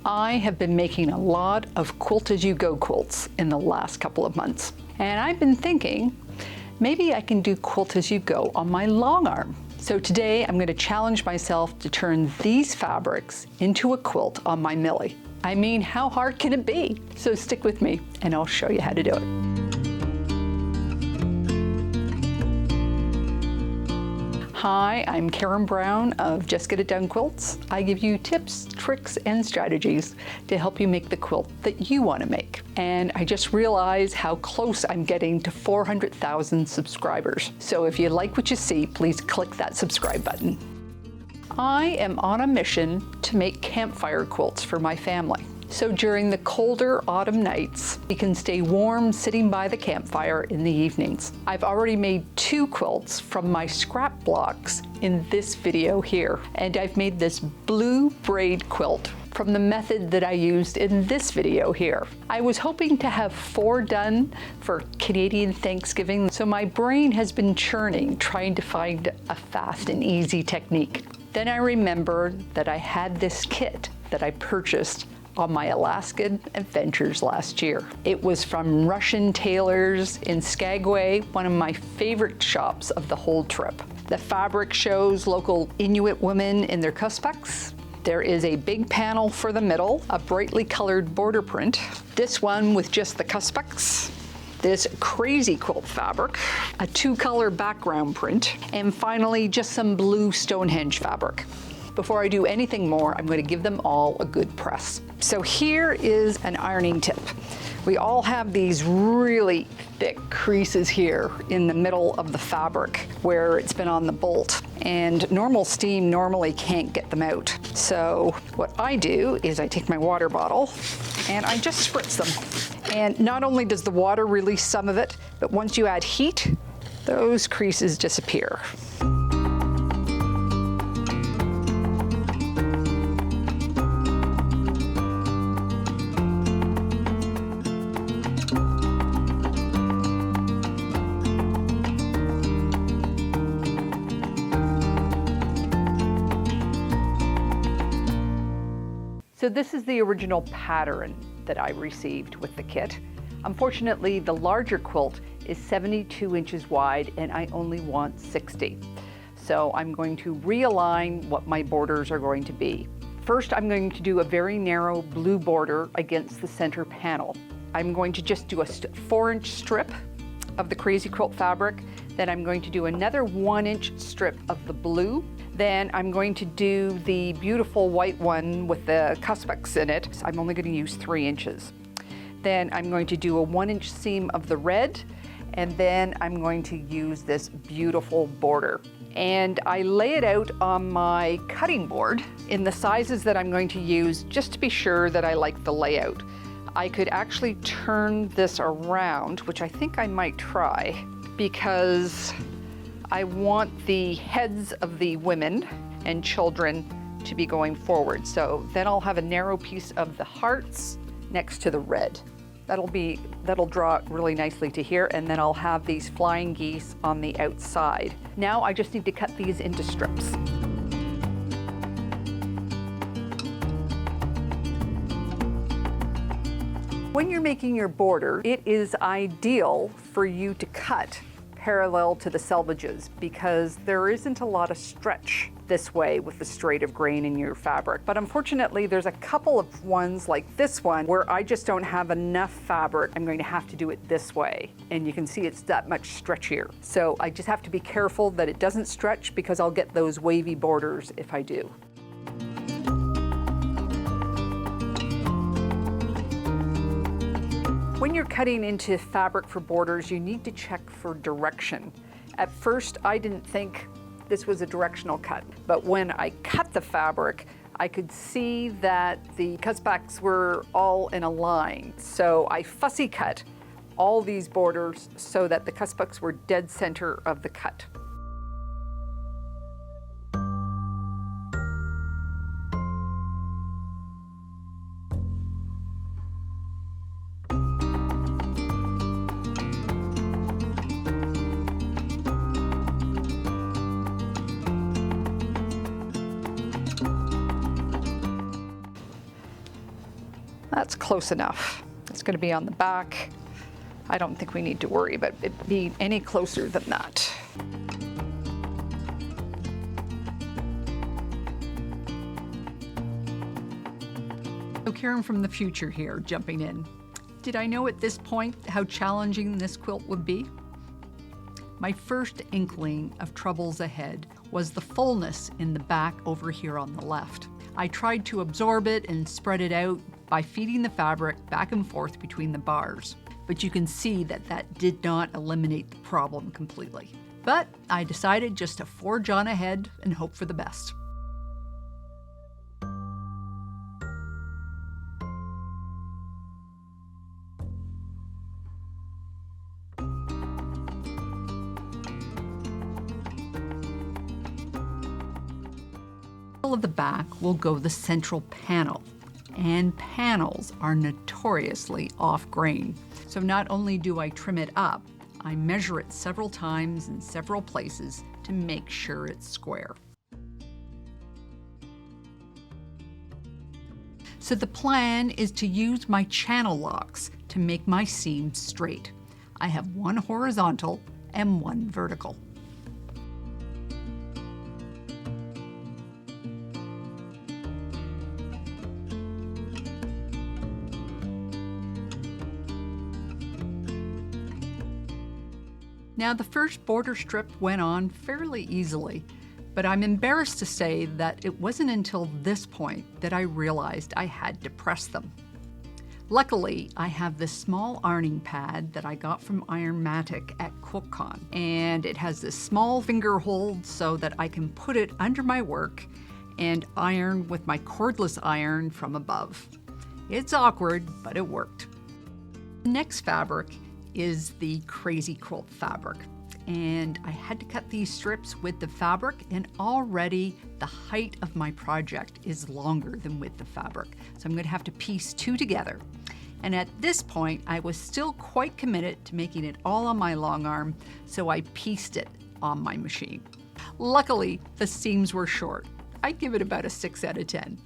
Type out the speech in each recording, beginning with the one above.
I have been making a lot of quilt-as-you-go quilts in the last couple of months. And I've been thinking, maybe I can do quilt-as-you-go on my long arm. So today I'm going to challenge myself to turn these fabrics into a quilt on my Millie. I mean, how hard can it be? So stick with me and I'll show you how to do it. Hi, I'm Karen Brown of Just Get It Done Quilts. I give you tips, tricks, and strategies to help you make the quilt that you want to make. And I just realized how close I'm getting to 400,000 subscribers. So if you like what you see, please click that subscribe button. I am on a mission to make campfire quilts for my family. So during the colder autumn nights, we can stay warm sitting by the campfire in the evenings. I've already made 2 quilts from my scrap blocks in this video here. And I've made this blue braid quilt from the method that I used in this video here. I was hoping to have 4 done for Canadian Thanksgiving, so my brain has been churning trying to find a fast and easy technique. Then I remembered that I had this kit that I purchased on my Alaskan adventures last year. It was from Russian tailors in Skagway, one of my favorite shops of the whole trip. The fabric shows local Inuit women in their kuspaks. There is a big panel for the middle, a brightly colored border print. This one with just the kuspaks. This crazy quilt fabric, a 2-color background print, and finally just some blue Stonehenge fabric. Before I do anything more, I'm going to give them all a good press. So here is an ironing tip. We all have these really thick creases here in the middle of the fabric where it's been on the bolt, and normal steam normally can't get them out. So what I do is I take my water bottle and I just spritz them. And not only does the water release some of it, but once you add heat, those creases disappear. So this is the original pattern that I received with the kit. Unfortunately, the larger quilt is 72 inches wide and I only want 60. So I'm going to realign what my borders are going to be. First, I'm going to do a very narrow blue border against the center panel. I'm going to just do a 4-inch strip of the crazy quilt fabric. Then I'm going to do another 1-inch strip of the blue. Then I'm going to do the beautiful white one with the kuspaks in it. So I'm only going to use 3 inches. Then I'm going to do a 1-inch seam of the red, and then I'm going to use this beautiful border. And I lay it out on my cutting board in the sizes that I'm going to use just to be sure that I like the layout. I could actually turn this around, which I think I might try, because I want the heads of the women and children to be going forward. So then I'll have a narrow piece of the hearts next to the red. That'll draw it really nicely to here, and then I'll have these flying geese on the outside. Now I just need to cut these into strips. When you're making your border, it is ideal for you to cut parallel to the selvages because there isn't a lot of stretch this way with the straight of grain in your fabric. But unfortunately, there's a couple of ones like this one where I just don't have enough fabric. I'm going to have to do it this way. And you can see it's that much stretchier. So I just have to be careful that it doesn't stretch because I'll get those wavy borders if I do. When you're cutting into fabric for borders, you need to check for direction. At first, I didn't think this was a directional cut, but when I cut the fabric, I could see that the kuspaks were all in a line. So I fussy cut all these borders so that the kuspaks were dead center of the cut. That's close enough. It's going to be on the back. I don't think we need to worry about it being any closer than that. So Karen from the future here, jumping in. Did I know at this point how challenging this quilt would be? My first inkling of troubles ahead was the fullness in the back over here on the left. I tried to absorb it and spread it out by feeding the fabric back and forth between the bars. But you can see that that did not eliminate the problem completely. But I decided just to forge on ahead and hope for the best. Of the back will go the central panel, and panels are notoriously off grain. So not only do I trim it up, I measure it several times in several places to make sure it's square. So the plan is to use my channel locks to make my seams straight. I have one horizontal and one vertical. Now the first border strip went on fairly easily, but I'm embarrassed to say that it wasn't until this point that I realized I had to press them. Luckily, I have this small ironing pad that I got from Ironmatic at QuiltCon, and it has this small finger hold so that I can put it under my work and iron with my cordless iron from above. It's awkward, but it worked. The next fabric is the Crazy Quilt fabric. And I had to cut these strips with the fabric, and already the height of my project is longer than with the fabric. So I'm gonna have to piece two together. And at this point, I was still quite committed to making it all on my long arm, so I pieced it on my machine. Luckily, the seams were short. I'd give it about a 6 out of 10.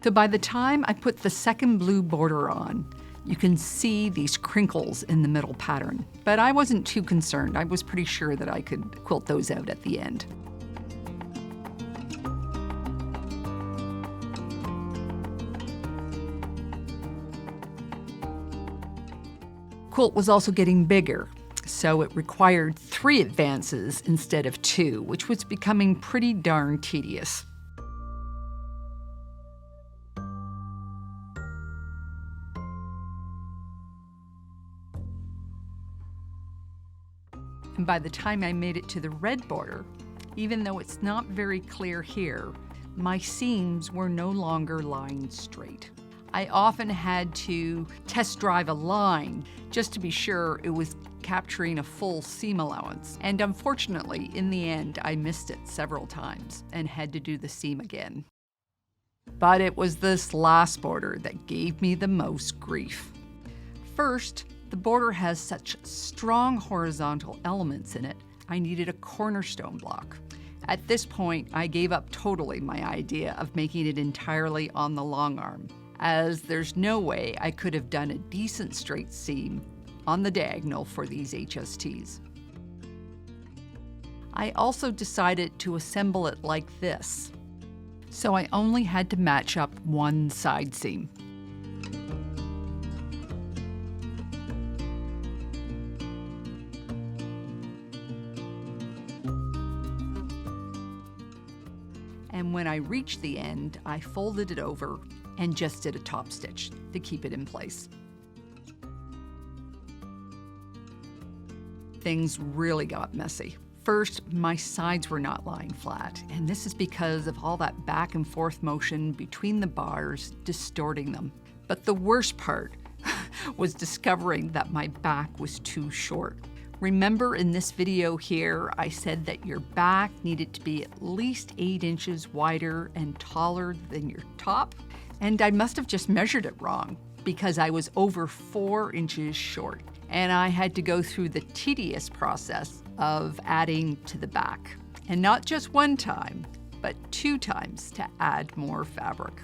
So by the time I put the second blue border on, you can see these crinkles in the middle pattern. But I wasn't too concerned. I was pretty sure that I could quilt those out at the end. Quilt was also getting bigger, so it required 3 advances instead of 2, which was becoming pretty darn tedious. And by the time I made it to the red border, even though it's not very clear here, my seams were no longer lying straight. I often had to test drive a line just to be sure it was capturing a full seam allowance. And unfortunately, in the end, I missed it several times and had to do the seam again. But it was this last border that gave me the most grief. First, the border has such strong horizontal elements in it, I needed a cornerstone block. At this point, I gave up totally my idea of making it entirely on the long arm, as there's no way I could have done a decent straight seam on the diagonal for these HSTs. I also decided to assemble it like this, so I only had to match up one side seam. And when I reached the end, I folded it over and just did a top stitch to keep it in place. Things really got messy. First, my sides were not lying flat, and this is because of all that back and forth motion between the bars, distorting them. But the worst part was discovering that my back was too short. Remember in this video here, I said that your back needed to be at least 8 inches wider and taller than your top? And I must have just measured it wrong because I was over 4 inches short. And I had to go through the tedious process of adding to the back. And not just one time, but 2 times to add more fabric.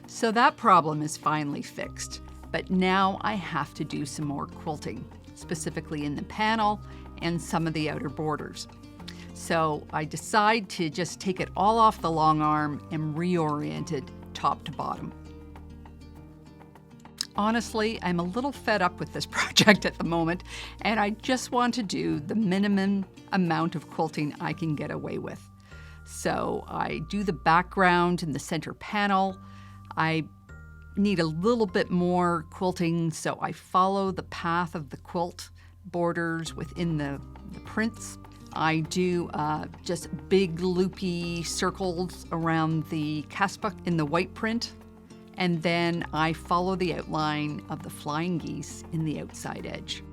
So that problem is finally fixed, but now I have to do some more quilting, specifically in the panel and some of the outer borders. So I decide to just take it all off the long arm and reorient it top to bottom. Honestly, I'm a little fed up with this project at the moment, and I just want to do the minimum amount of quilting I can get away with. So I do the background and the center panel. I need a little bit more quilting, so I follow the path of the quilt borders within the prints. I do just big loopy circles around the caspa in the white print, and then I follow the outline of the flying geese in the outside edge.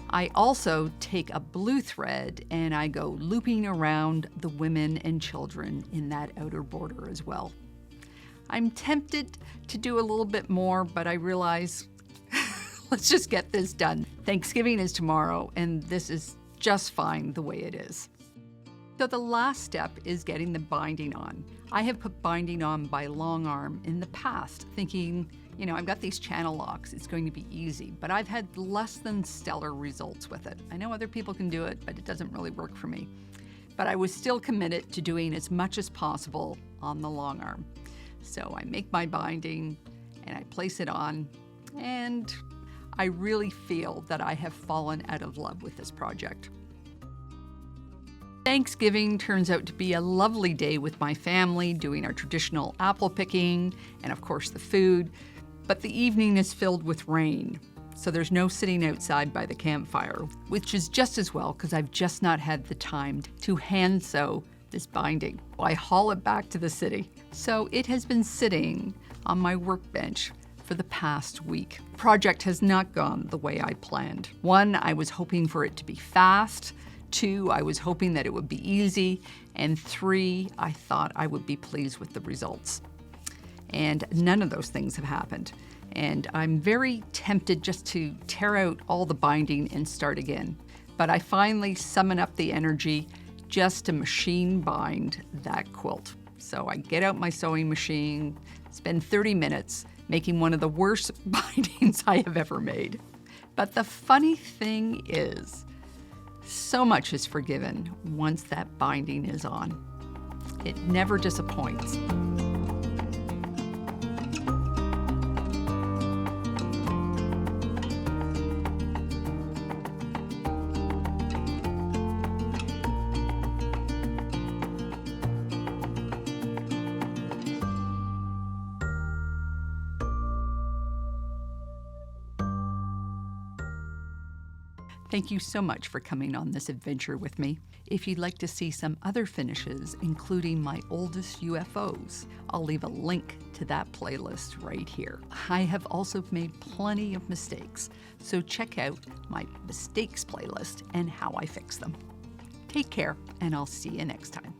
I also take a blue thread and I go looping around the women and children in that outer border as well. I'm tempted to do a little bit more, but I realize let's just get this done. Thanksgiving is tomorrow, and this is just fine the way it is. So the last step is getting the binding on. I have put binding on by Longarm in the past, thinking, you know, I've got these channel locks, it's going to be easy, but I've had less than stellar results with it. I know other people can do it, but it doesn't really work for me. But I was still committed to doing as much as possible on the Longarm. So I make my binding and I place it on, and I really feel that I have fallen out of love with this project. Thanksgiving turns out to be a lovely day with my family, doing our traditional apple picking and of course the food, but the evening is filled with rain, so there's no sitting outside by the campfire, which is just as well because I've just not had the time to hand sew this binding. I haul it back to the city. So it has been sitting on my workbench for the past week. The project has not gone the way I planned. 1, I was hoping for it to be fast. 2, I was hoping that it would be easy. And 3, I thought I would be pleased with the results. And none of those things have happened. And I'm very tempted just to tear out all the binding and start again. But I finally summon up the energy just to machine bind that quilt. So I get out my sewing machine, spend 30 minutes making one of the worst bindings I have ever made. But the funny thing is, so much is forgiven once that binding is on. It never disappoints. Thank you so much for coming on this adventure with me. If you'd like to see some other finishes, including my oldest UFOs, I'll leave a link to that playlist right here. I have also made plenty of mistakes, so check out my mistakes playlist and how I fix them. Take care, and I'll see you next time.